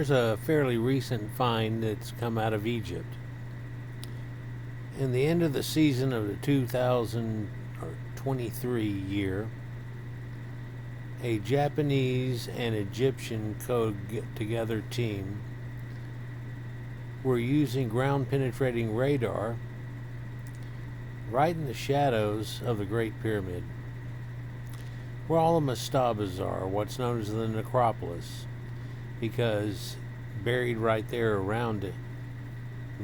Here's a fairly recent find that's come out of Egypt. In the end of the season of the 2023 year, a Japanese and Egyptian together team were using ground penetrating radar right in the shadows of the Great Pyramid, where all the mastabas are, what's known as the necropolis, because buried right there around it,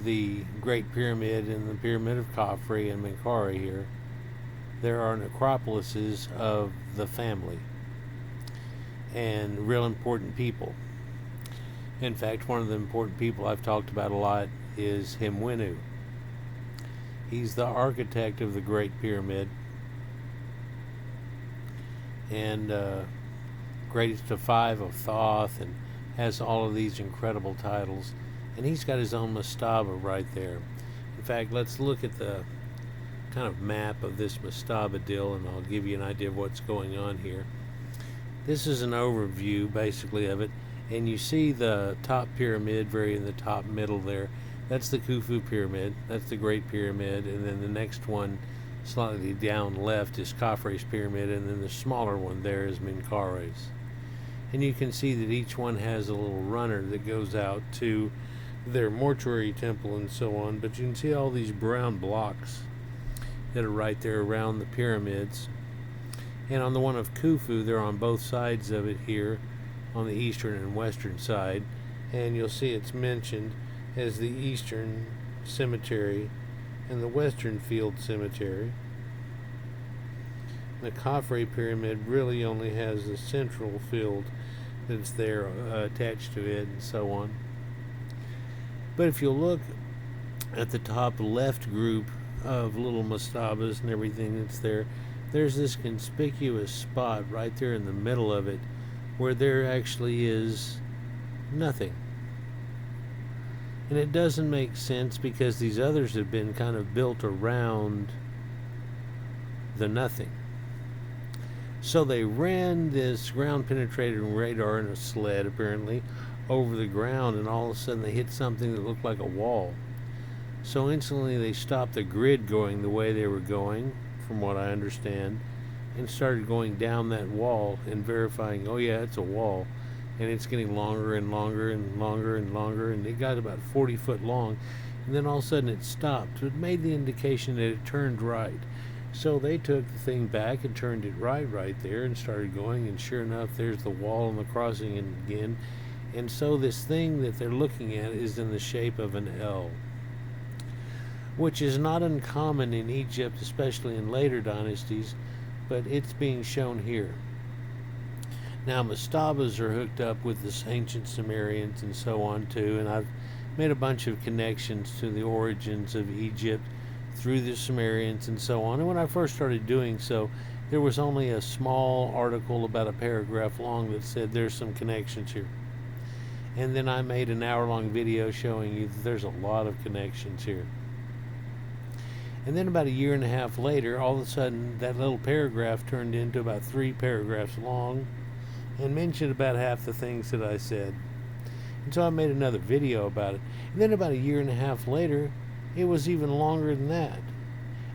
the Great Pyramid and the Pyramid of Khufu and Menkaure here, there are necropolises of the family and real important people. In fact, one of the important people I've talked about a lot is Himwenu. He's the architect of the Great Pyramid and greatest of five of Thoth, and has all of these incredible titles. And he's got his own mastaba right there. In fact, let's look at the kind of map of this mastaba deal, and I'll give you an idea of what's going on here. This is an overview, basically, of it. And you see the top pyramid, very in the top middle there. That's the Khufu pyramid. That's the Great Pyramid. And then the next one, slightly down left, is Khufu's pyramid. And then the smaller one there is Menkaure's. And you can see that each one has a little runner that goes out to their mortuary temple and so on. But you can see all these brown blocks that are right there around the pyramids. And on the one of Khufu, they're on both sides of it here, on the eastern and western side. And you'll see it's mentioned as the Eastern Cemetery and the Western Field Cemetery. The Khufu pyramid really only has the central field that's there attached to it and so on. But if you look at the top left group of little mastabas and everything that's there, there's this conspicuous spot right there in the middle of it where there actually is nothing. And it doesn't make sense because these others have been kind of built around the nothing. So they ran this ground penetrating radar in a sled, apparently, over the ground, and all of a sudden they hit something that looked like a wall. So instantly they stopped the grid going the way they were going, from what I understand, and started going down that wall and verifying, oh yeah, it's a wall. And it's getting longer and longer and longer and longer, and it got about 40 foot long, and then all of a sudden it stopped. It made the indication that it turned right. So they took the thing back and turned it right there and started going, and sure enough, there's the wall and the crossing again. And so this thing that they're looking at is in the shape of an L, which is not uncommon in Egypt, especially in later dynasties, but it's being shown here. Now, mastabas are hooked up with the ancient Sumerians and so on too, and I've made a bunch of connections to the origins of Egypt through the Sumerians and so on. And when I first started doing so, there was only a small article about a paragraph long that said there's some connections here. And then I made an hour-long video showing you that there's a lot of connections here. And then about a year and a half later, all of a sudden, that little paragraph turned into about 3 paragraphs long, and mentioned about half the things that I said. And so I made another video about it. And then about a year and a half later, it was even longer than that.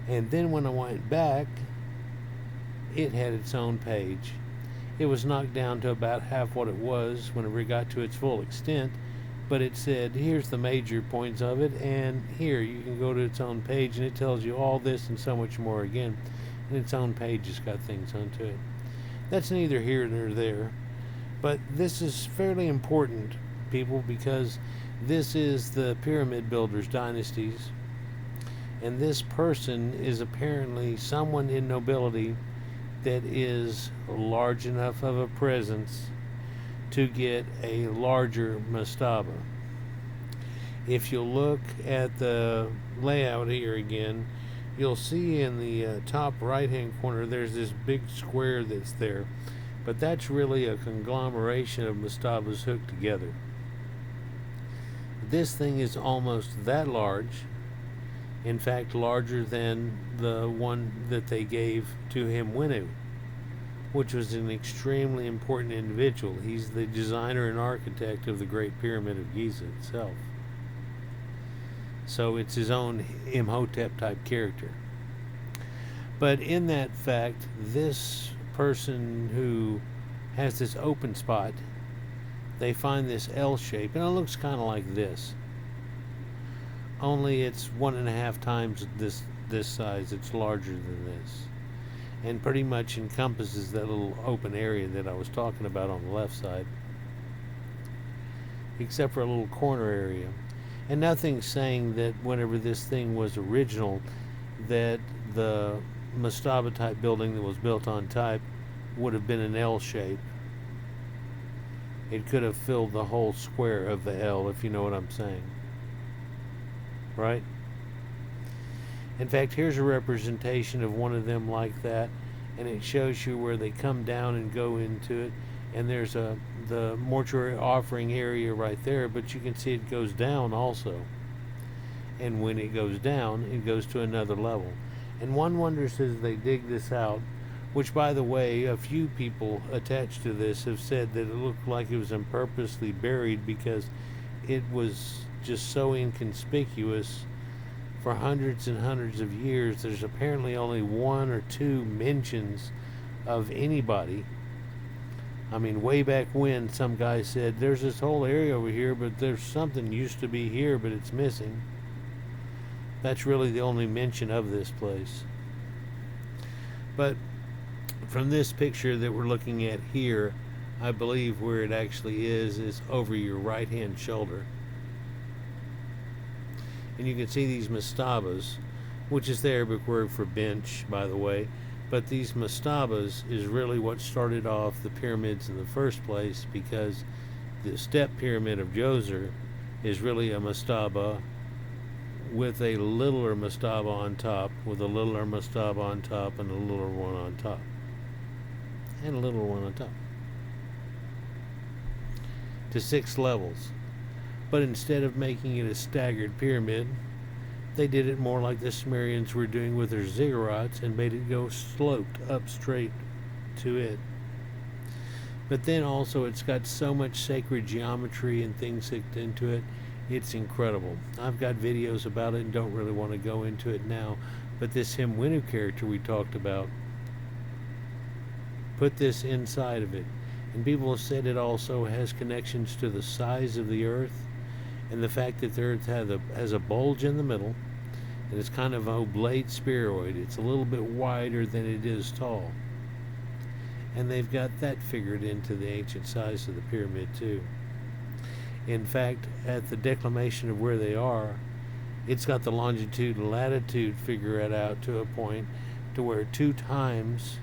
And then when I went back, it had its own page. It was knocked down to about half what it was whenever it got to its full extent, but it said, here's the major points of it, and here you can go to its own page, and it tells you all this and so much more again. And its own page has got things onto it. That's neither here nor there, but this is fairly important, people, because this is the pyramid builders' dynasties, and this person is apparently someone in nobility that is large enough of a presence to get a larger mastaba. If you look at the layout here again, you'll see in the top right hand corner there's this big square that's there, but that's really a conglomeration of mastabas hooked together. This thing is almost that large, in fact larger than the one that they gave to Himwenu, which was an extremely important individual. He's the designer and architect of the Great Pyramid of Giza itself. So it's his own Imhotep type character. But in that fact, this person who has this open spot, they find this L shape, and it looks kind of like this. Only it's 1.5 times this size. It's larger than this, and pretty much encompasses that little open area that I was talking about on the left side, except for a little corner area. And nothing's saying that whenever this thing was original, that the Mastaba type building that was built on type would have been an L shape. It could have filled the whole square of the L, if you know what I'm saying. Right? In fact, here's a representation of one of them like that, and it shows you where they come down and go into it, and there's the mortuary offering area right there, but you can see it goes down also. And when it goes down, it goes to another level. And one wonders as they dig this out, which, by the way, a few people attached to this have said that it looked like it was purposely buried because it was just so inconspicuous for hundreds and hundreds of years. There's apparently only 1 or 2 mentions of anybody. I mean, way back when, some guy said, there's this whole area over here, but there's something used to be here, but it's missing. That's really the only mention of this place. But from this picture that we're looking at here, I believe where it actually is over your right hand shoulder. And you can see these mastabas, which is the Arabic word for bench, by the way. But these mastabas is really what started off the pyramids in the first place, because the step pyramid of Djoser is really a mastaba with a littler mastaba on top, with a littler mastaba on top, and a littler one on top, and a littler one on top, to 6 levels. But instead of making it a staggered pyramid, they did it more like the Sumerians were doing with their ziggurats, and made it go sloped up straight to it. But then also it's got so much sacred geometry and things hooked into it. It's incredible. I've got videos about it and don't really want to go into it now. But this Himwenu character we talked about, put this inside of it. And people have said it also has connections to the size of the Earth, and the fact that the Earth has a bulge in the middle, and it's kind of an oblate spheroid. It's a little bit wider than it is tall. And they've got that figured into the ancient size of the pyramid too. In fact, at the declination of where they are, it's got the longitude and latitude figured out to a point to where 2 times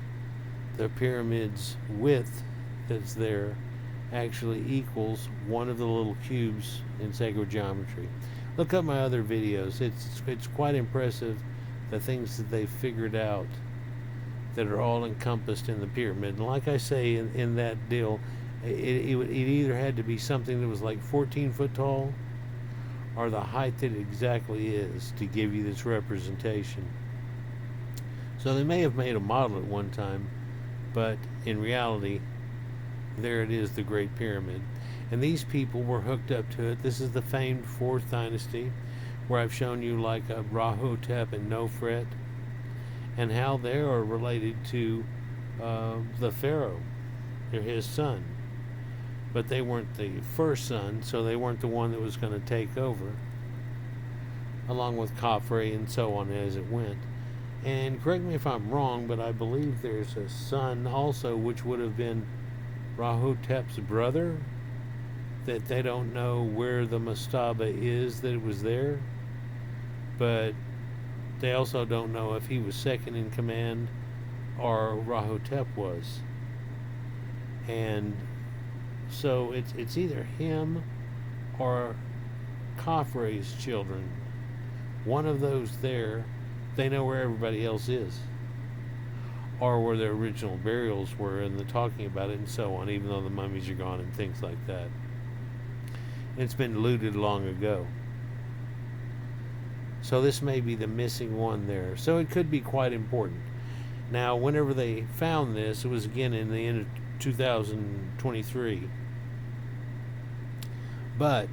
the pyramid's width that's there actually equals one of the little cubes in sacred geometry. Look up my other videos. It's quite impressive, the things that they figured out that are all encompassed in the pyramid. And like I say in that deal, it either had to be something that was like 14 foot tall, or the height that it exactly is, to give you this representation. So they may have made a model at one time, but in reality, there it is, the Great Pyramid. And these people were hooked up to it. This is the famed 4th dynasty, where I've shown you like Rahotep and Nofret, and how they are related to the Pharaoh. They're his son. But they weren't the first son, so they weren't the one that was going to take over, along with Khafre and so on as it went. And correct me if I'm wrong, but I believe there's a son also, which would have been Rahotep's brother, that they don't know where the Mastaba is, that it was there. But they also don't know if he was second in command or Rahotep was. And so it's either him or Khafre's children. One of those there, they know where everybody else is, or where their original burials were, and they're talking about it and so on, even though the mummies are gone and things like that. It's been looted long ago. So this may be the missing one there. So it could be quite important. Now, whenever they found this, it was again in the end of 2023. But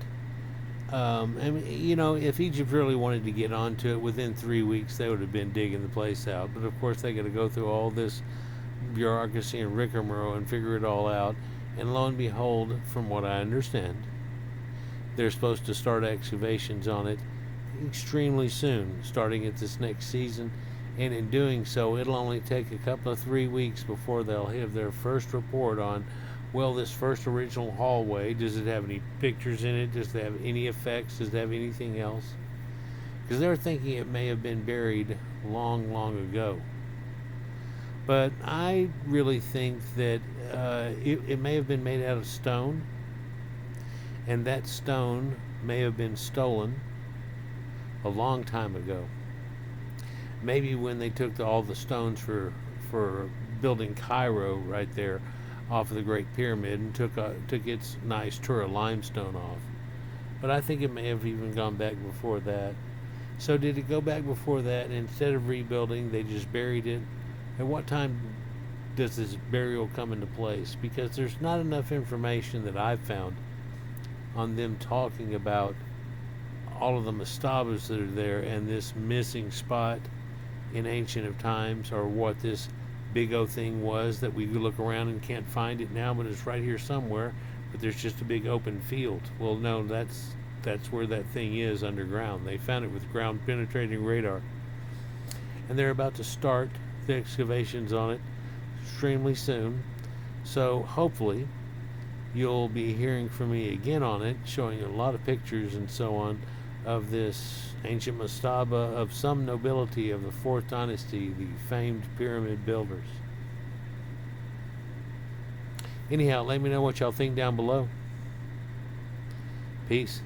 I mean, if Egypt really wanted to get onto it, within 3 weeks they would have been digging the place out. But of course, they got to go through all this bureaucracy and rigmarole and figure it all out. And lo and behold, from what I understand, they're supposed to start excavations on it extremely soon, starting at this next season. And in doing so, it'll only take a couple of 3 weeks before they'll have their first report on, well, this first original hallway, does it have any pictures in it? Does it have any effects? Does it have anything else? Because they're thinking it may have been buried long, long ago. But I really think that it may have been made out of stone, and that stone may have been stolen a long time ago. Maybe when they took all the stones for building Cairo right there off of the Great Pyramid and took its nice Tura limestone off. But I think it may have even gone back before that. So did it go back before that, and instead of rebuilding, they just buried it? At what time does this burial come into place? Because there's not enough information that I've found on them talking about all of the mastabas that are there and this missing spot in ancient of times, or what this big O thing was that we look around and can't find it now, but it's right here somewhere, but there's just a big open field. Well, no, that's where that thing is, underground. They found it with ground penetrating radar, and they're about to start the excavations on it extremely soon. So hopefully you'll be hearing from me again on it, showing a lot of pictures and so on of this ancient mastaba of some nobility of the 4th dynasty, the famed pyramid builders. Anyhow, let me know what y'all think down below. Peace.